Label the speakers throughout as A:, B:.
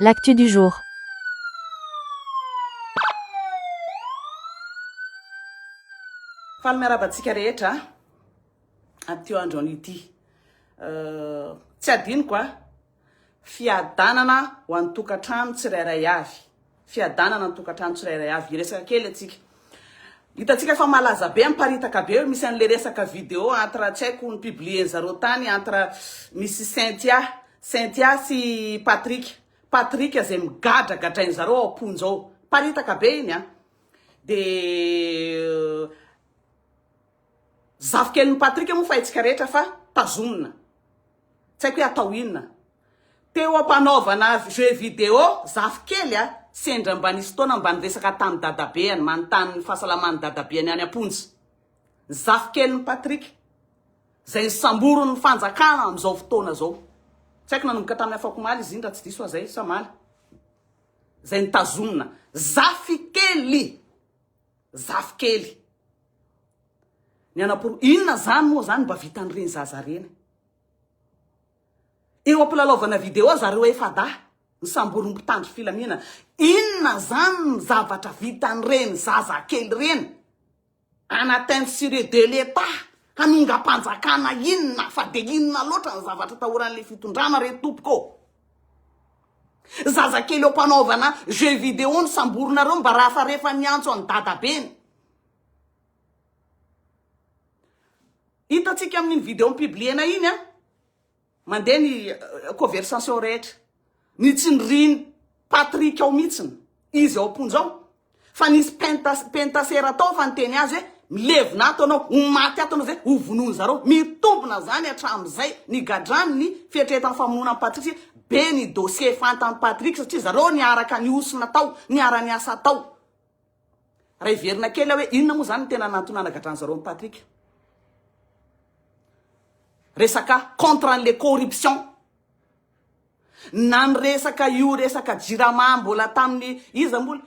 A: L'actu du jour.
B: Falmerabatsika rehetra atio andro ity tsy adiniko fiadanana ho an'ny tokantrano tsirairay avy. Fiadanana ny tokantrano tsirairay avy. Resaka kely atsika. Hitatsika fa malaza be amparitaka be misy an'le resaka vidéo entre tsy haiko ny publier zareo tany entre misy Cynthia sy Patrick zay migadragadrainy zareo ao amponja ao. Paritaka be iny de zafikeliny Patrick moa fahitsika rehetra fa tazomina. Tsy haiko hoe atao inona. Teo ampanaovana jeu vidéo zafikely sendra mba nisy taona mba niresaka tamin'ny dadabeany manontany fahasalaman'ny dadabeany any amponja. Zafikeliny Patrick zay samborony fanjakana am'izao fotoana zao. Tsy haiko nanomboka tamin'ny afako maly izy iny raha tsy diso zay sa maly. Zay nitazomina. Zafikely. Ny anaporo inona zany moa zany mba vitan'ireny zaza reny. Eo ampilalaovana vidéo zareo efa ny samborony mpitandro filaminana. Inona zany ny zavatra vitan'ireny zaza kely reny anatin'ny siré de l'État hanongam-panjakana inona fa de inona loatra ny zavatra tahoran'le fitondrana re tompoko. Zaza kely eo mpanaovana jeu vidéo ny samboronareo mba raha rehefa niantso any dadabeny. Hitatsika amin'ny vidéo mipibliena iny mandeha ny conversation rehetra. Ny tsindriny Patrick ao mitsiny. Izy ao amponjao. Fa nisy pentasera tao fa niteny azy hoe milevina ato anao, maty ato anao zay hovonony zareo. Mitombona zany hatram'izay ny gadrany ny fietretan'ny famonoana Patrick be ny dossier fantan'ny Patrick satria zareo niaraka niosona tao, niara niasa tao. Raha iverina kely hoe inona moa zany tena natonana gadrany zareo amin'ny Patrick. Resaka contre les corruption. Nan resaka io resaka jirama mbola tamin'ny iza mbola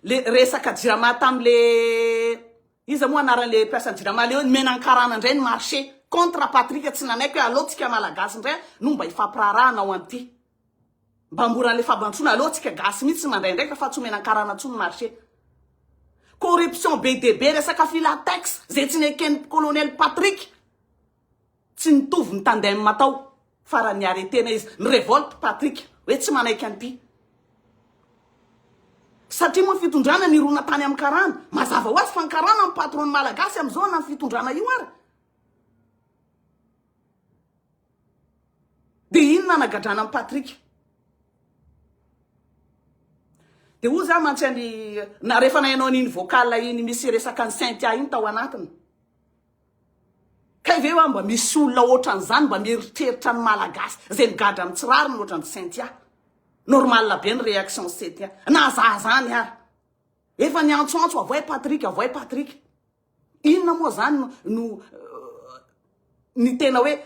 B: le resaka jirama tamin'le iza moa anaran'le personne jirama le menankarana indray ny marché contre Patrick. Tsy nanaiko hoe alotsika malagasy indray no mba ifampirarahana ao an'ity. Mba moran'le fabantrona alotsika gasy mitsy mandray ndraiky fa tsy menankarana tsony marché. Corruption BDB resaka filatex zay tsy nekeny colonel Patrick. Tsy nitovy ny tandem matao fara ny aretena izy ny revolte Patrick hoe tsy manaiky an'ity. Satria moa fitondrana nirona tany amin'ny karana. Mazava ho azy fa ny karana amin'ny patron malagasy am'izao na fitondrana io ary. De inona nagadrana amin'ny Patrick? De ho za mantsy na rehefa nainao n'iny vocal iny misy resaka ny Cynthia iny tao anatiny. Kay ve mba misy olona ohatran'izany mba mieritreritra ny malagasy zay migadra amin'ny tsirariny ohatran'ny Cynthia. Normal be ny réaction Cynthia. Na zany ary. Efa niantsoantso avoay Patrick. Inona moa zany no ny tena hoe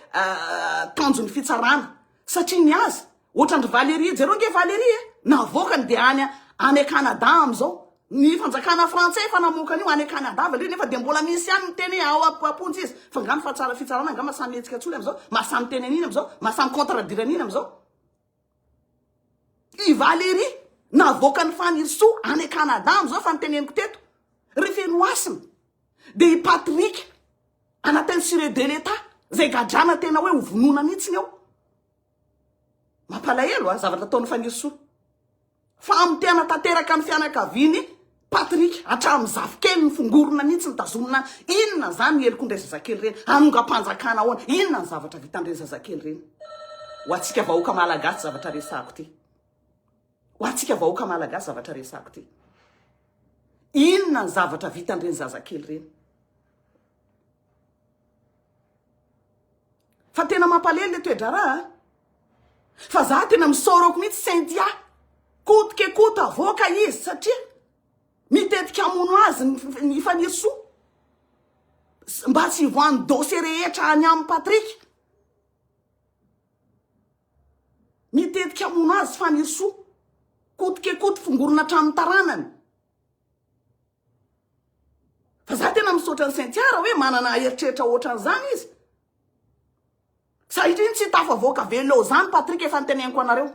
B: tanjon'ny fitsarana. Satria ny azy ohatran'ny Valérie, jereo nge Valérie navokany de any Canada am'izao. Ny fanjakana frantsay fa namokany io any Canada Valérie nefa de mbola misy any miteny ao apontsy izy. Fa ngano fa tsara fitsarana ngano masamy etsika tsony am'izao, masamy teny an'iny am'izao, masamy contradiran'iny am'izao. I Valérie navokany fanirso any Canada am'izao fa niteneniko teto. Rifenoasiny. De i Patrick anatin'ny siré de l'État zay gadrana tena hoe hovonona mitsiny ao. Mampalahelo zavatra ataony fanirso. Fa amin'ny tena tanteraka ny fianakaviany Patrick hatramin'ny zafikely ny fongorona mitsy ny tazomina. Inona zany ny helikondray zazakely reny hanongam-panjakana ahoana. Inona ny zavatra vitandreny zazakely reny. Ho antsika vahoaka malagasy zavatra resako ty. Inona ny zavatra vitandreny zazakely reny. Fa tena mampalahelo le toedrara. Fa za tena misoroko mitsy Cynthia. Kotoke avoaka izy satria mitetika amono azy ny fanirso. Mba tsy voan'ny dossier rehetra any amin'ny Patrick. Mitetika amono azy fanirso. Kotoke fongorona hatramin'ny taranany. Fa za tena misaotra ny Cynthia hoe manana eritreritra ohatran'izany izy. Satria tsy tafavoaka velona zany Patrick efa niteneniko anareo.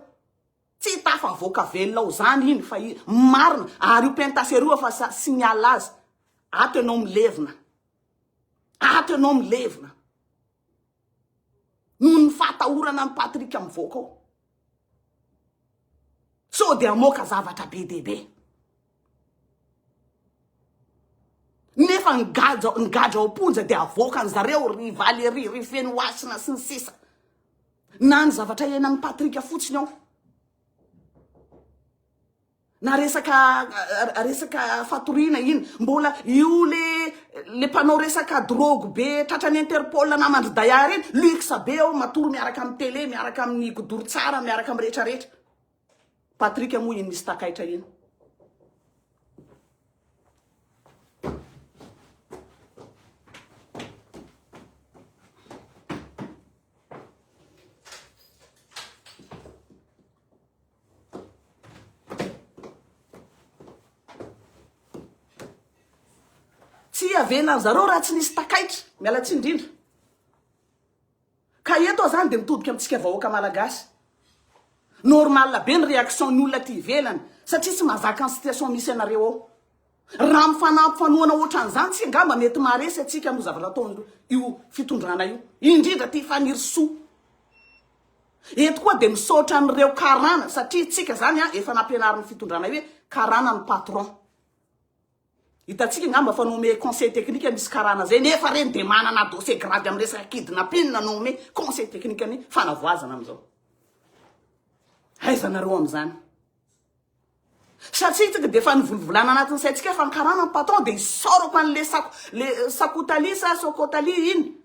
B: Tsy tafavoaka velona zany iny fa marina ary io pentaseroa fa signal azy. Ato ianao milevina. Ato ianao milevina. Noho ny fahatahorana ny Patrick mivoaka ao. So dia amoaka zavatra be dehibe. Nefa ngaja ao ponja dia avoaka ny zareo ry Valérie, ry Fenoasina sy ny sisa. Na ny zavatra iainan'ny Patrick fotsiny ao. Na resaka fatorina iny, mbola io le mpanao resaka drogue be tratran'ny Interpol na Mandridaya reny, luxe be ao matory miaraka amin'ny télé, miaraka amin'ny godoro tsara, miaraka amin'ny rehetrarehetra. Patrick moa iny misy takaitra iny. Tsy avena zareo raha tsy nisy takaitra, miala tsy indrindra. Ka eto zany dia mitodika amintsika vahoaka malagasy. Normal be ny réaction ny olona ty ivelany satria tsy mahazaka ny situation misy anareo ao. Raha mifanampifanoana ohatran'izany tsy angamba mety maharesy atsika mo zavatra ataony io fitondrana io. Indrindra ty fanirisoa. Eto koa dia misaotra an'ireo karana satria tsika zany efa nampianarin'ny fitondrana hoe karana ny patron. Hitatsika ngamba fa nome conseil technique misy karana zay nefa reny dia manana dossier grave amin'ny resaka kidnapping na nome conseil technique ny fanavoazana amin'izao. Aiza nareo amin'izany. Satria tsika dia efa nivolvolana anatin'ny saintsika fa ny karana ny patron dia isoroko an'le sakotalisa sokotali iny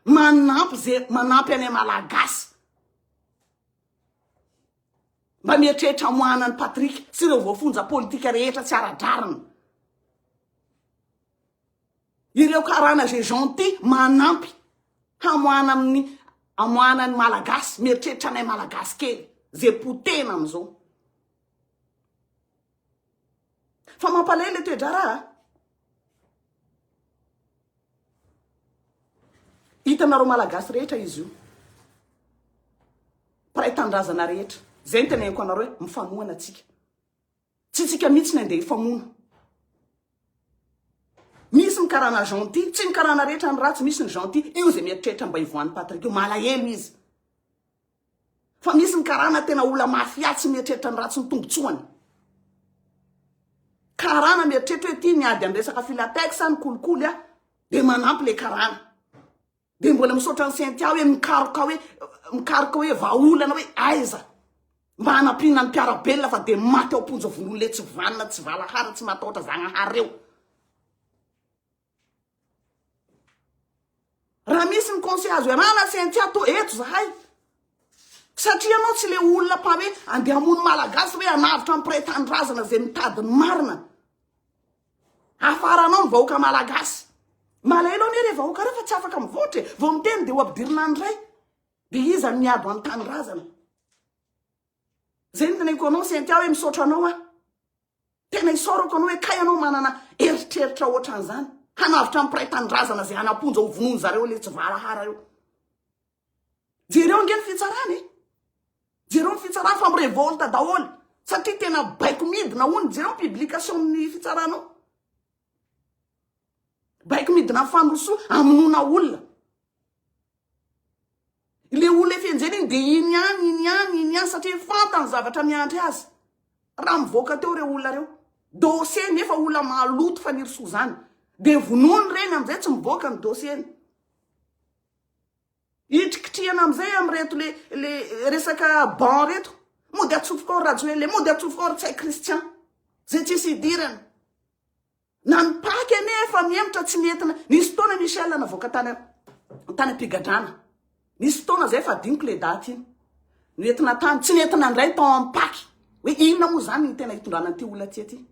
B: manampy any malagasy. Mba mieritreritra moana ny Patrick sy ireo voafonja politika rehetra tsy ara-drarina. Ireo karana zay gentil manampy hamoana ny malagasy, mieritreritra anay malagasy kely zay potena amin'izao. Fa mampalahelo toedrara. Hitanareo malagasy rehetra izy io. Paray tandrazana rehetra. Zay ny teneniko anareo hoe mifanoana atsika. Tsy tsika mihitsy ny andeha hifamoana. Misy ny karana gentil, tsy ny karana rehetra ny ratsy, misy ny gentil, io zay mieritreritra mba hivoan'ny Patrick io, malahelo izy. Fa misy ny karana tena olona mafia tsy mieritreritra ny ratsy ny tombotsoany. Karana mieritreritra hoe ty miady amin'ny resaka filatex ny kolikoly dia manampy le karana. Dia mbola misaotra ny Saintia hoe mikaroka hoe vaolana hoe aiza. Mba hanampiana ny mpiarabelona fa dia maty ao ponja vonole tsy vanina, tsy valahara, tsy matahotra zagnahary reo. Raha misy ny conseil azo iarana Saintia to eto zahay. Satria anao tsy le olona pa hoe andeha hamono malagasy hoe hanavitra amin'ny pretandrazana zay mitady ny marina. Afaranao ny vahoaka malagasy. Malahelo any re vahoaka reo fa tsy afaka mivoatra e. Vao miteny dia ho ampidirina ny ray. Dia iza miady amin'ny tanindrazana. Zay ny teneniko anao Saintia hoe misaotra anao tena isorako anao hoe kay anao manana eritreritra ohatran'izany. Hanavitra amin'ny pretandrazana zay hanaponja ho vonoiny zareo le tsy valahara eo. Jereo nge ny fitsarany e. Jereo ny fitsarany fa mirevolta daholo. Satria tena baiko midina hono. Jereo publication ny fitsaranao. Baiko midina fandrosoa aminona olona. Le olona efenjeny iny dia iny ihany satria fantany zavatra miandry azy. Raha mivoaka teo reo olona reo. Dossier nefa olona maloto fanirisoa zany. Dia vonony reny amin'izay tsy mivoaka ny dossier. Hitrikitrihana amin'izay amin'reto le resaka ban reto. Mody atsofoka ao Rajoelina, mody atsofoka ao Tsay Christian. Zay tsisy idirana. Na ny paky nefa miemotra tsy nentina. Nisy taona Michel navoaka tany ampigadrana. Nisy fotoana zay fa diniko le daty iny. Nentina tany, tsy nentina ndray tao amin'ny paky. Hoe inona moa zany ny tena hitondrana an'ity olona ty.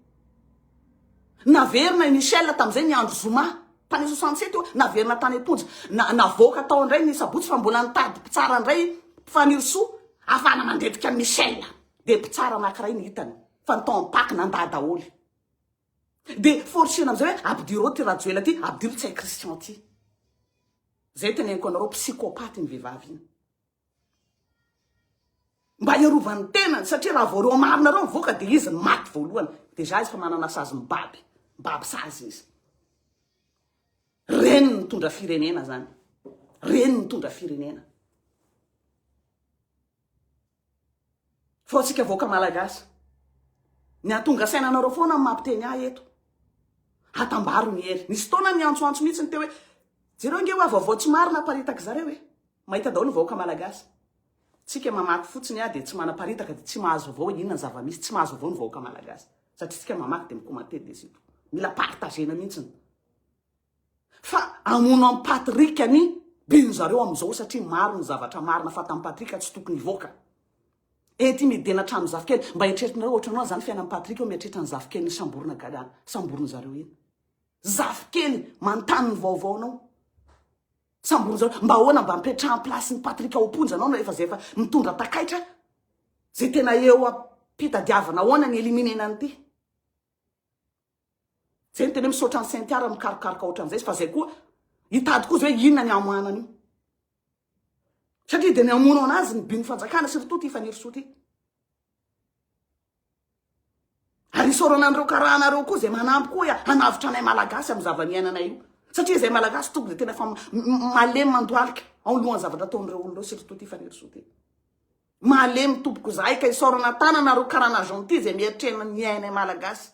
B: Naverina Michel tamin'izay ny andro Zoma. Tany 67 io, naverina tany amponja. Navoaka tao indray ny sabotsy fa mbola nitady mpitsara indray fanirisoa. Afana mandetika Michel. Dia mpitsara anankiray ny hitany. Fa ny tao amin'ny paky nandà daholo. Dia forcena amin'izay hoe abdiro ty Rajoelina ty, abdiro Tsay Christian ty. Zay teneniko anareo psychopathe ny vehivavy iny. mba iarovany tenany satria raha vao reo marinareo mivoaka dia izy maty voalohany dia za izy fa manana sazy mibaby sazy izy reny ny mitondra firenena zany reny mitondra firenena fa atsika voaka malagasy ny atonga sainanareo foana ny mampiteny ahy eto hatambaro ny hery nisy taona ny antsoantso mihitsy ny teo hoe jereo nge hoa vaovao tsy marina paritaka zareo hoe mahita daholo ny vahoaka malagasy tsika mamaky fotsiny dia tsy manaparitaka dia tsy mahazo vao inona ny zava-misy tsy mahazo vao ny vahoaka malagasy satria tsika mamaky dia mikomanté des ito mila partagena mihitsiny fa amono amin'ny patrika ny bino zareo am'izao satria maro ny zavatra marina fa tamin'ny patrika tsy tokony hivoaka ety midena trano zafikely mba hieritreritinareo ohatra anao zany fiainan'ny patrika mieritreritra ny zafikely ny samborona gadana samborona zareo iny zafikely mantany ny vaovaonao samborona zareo mba ahoana mba mipetraha ny plasy ny patrika oponja anao efa zay efa mitondra takaitra zay tena eo ampitadiavana ahoana ny eliminena an'ity zay ny tena misaotra ny saintiara mikarokaroka ohatran'izay fa zay koa hitady koa zay hoe inona ny amoanany io satria dia ny amono anazy ny bino fanjakana surtout ty fanirisoa ty ary isorana an'ireo karahanareo koa zay manampy koa hanavitra anay malagasy amin'ny zava-miainanay io satria zay malagasy toko dia tena efa malemy mandoalika ao lohany zavatra ataon'ireo olonireo surtout ty fanirisoa ty malemy tompoko zahay ka isorana tananareo karana gentil zay mieritrena ny ainay malagasy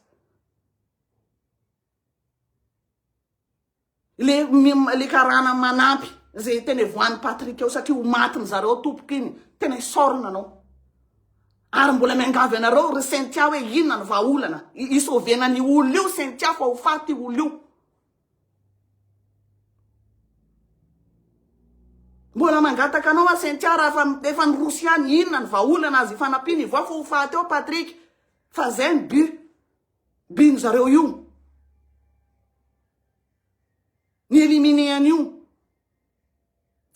B: le karana manampy zay tena voan'ny patrika eo satria ho matiny zareo tompoka iny tena isorana anao ary mbola miangavy anareo ry sentia hoe inona ny vahaolana isovena ny olo io sentia fa ho faty olo io mbola mangataka anao a sentia raha efa nyrosy any inona ny vahaolana azy ifanampiany ivoa fa ho faty eo patrika fa zay ny bino zareo io ny elimineany io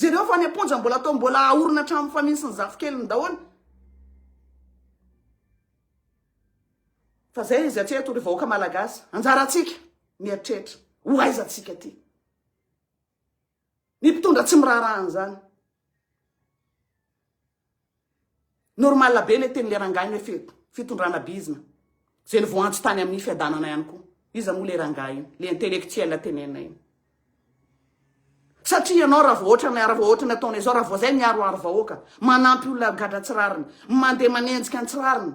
B: jereo fa ny aponja mbola atao mbola aorina tramo faminsy ny zafikely daholo fa zay izy atreto ry vahoaka malagasy anjaratsika mieritreritra ho aizatsika ty ny mpitondra tsy mirarahany zany normal be le teny le rangainy hoe fitondrana bizina zay ny voantso tany amin'ny fiadanana ihany koa izy moa le rangahy iny le intellectuel tenena iny satria ianao raha vohoatra ny ataonay zao raha vao zay miaroaro vahoaka manampy olona gadra tsirariny mandeha manenjika ny tsirariny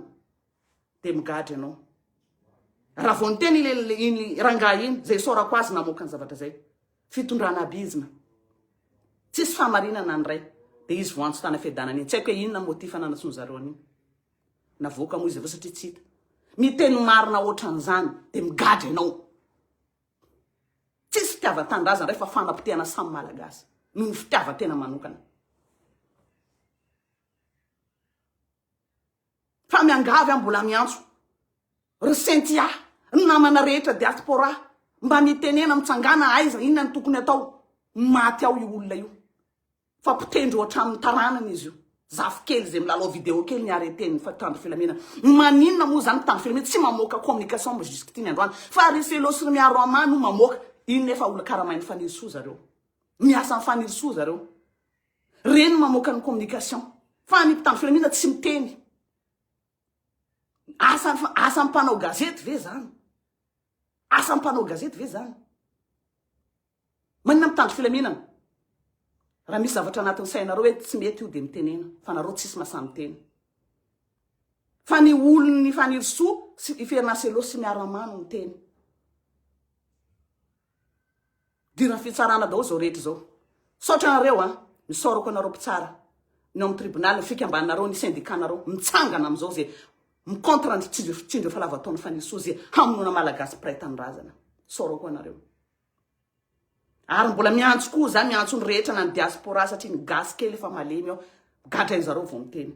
B: dia migadra ianao raha vao ny teny iny rangahy iny zay sorako azy namoaka ny zavatra zay fitondrana bizina tsisy fahamarinana ny ray dia izy voantso tany fiadanana iny tsy haiko hoe inona motifa nanantsony zareo an'iny navoaka moa izy avao satria tsy hita miteny marina ohatran'izany dia migadra ianao tsisy fitiavan-tandrazana ray fa fanapotehana samy malagasy noho ny fitiavan-tena manokana fa miangavy a mbola miantso ry sentia ny namana rehetra diaspora mba mitenena mitsangana aiza inona ny tokony atao maty ao io olona io fa potendry ohatramin'ny taranana izy io zafikely zay milalao vidéo kely ny areteny fa tandro filaminana maninona moa zany tandro filaminana tsy mamoaka communication jusque ty ny androany fa reselo sy ny miaro amany no mamoaka iny nefa olo karamainy fanirisoa zareo miasa ny fanirisoa zareo reny mamoaka ny communication fa ny mpitandro filaminana tsy miteny asa mpanao gazety ve zany asa mpanao gazety ve zany manina mitandro filaminana raha misy zavatra anatin'ny sainareo hoe tsy mety io dia mitenena fa nareo tsisy masamy teny fa ny olony fanirisoa sy iferinaselo sy miaramano ny teny dirany fitsarana daholo zao rehetra zao saotra nareo misorako anareo mpitsara ny amin'ny tribunal ny fikambanareo ny syndicanareo mitsangana am'izao zay micontre ny tsindro fa lava taon'ny fanirisoa zay hamonona malagasy praitan'razana sorako anareo ary mbola miantso koa zany miantso ny rehetra na ny diaspora satria ny gasy kely efa malemy ao gadra zareo vao miteny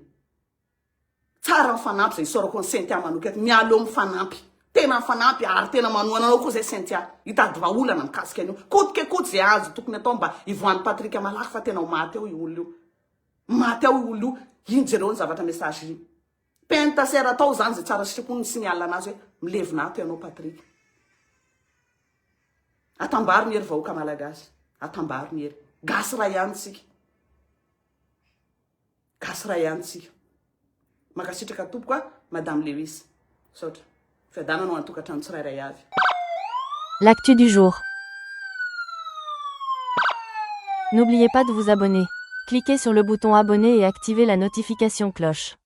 B: tsara mifanampy zay isorako ny sentia manoky mialo mifanampy tena mifanampy ary tena manoana anao koa zay sentia hitady vaolana mikasika an'io kotikekody zay azo tokony atao mba ivoan'ny patrika malaky fa tena ho maty ao io olo io maty ao io olo io iny jereo ny zavatra message iny pentasera atao zany zay tsara sitrapony ny signal anazy hoe milevinato ianao patrika atambaro ny hery vahoaka malagasy atambaro ny hery gasy ray ihany tsika gasy ray ihany tsika makasitraka tompoko a madame Lewis saotra fiadana no antokatrano tsirairay avy.
A: L'actu du jour. N'oubliez pas de vous abonner. Cliquez sur le bouton abonner et activez la notification cloche.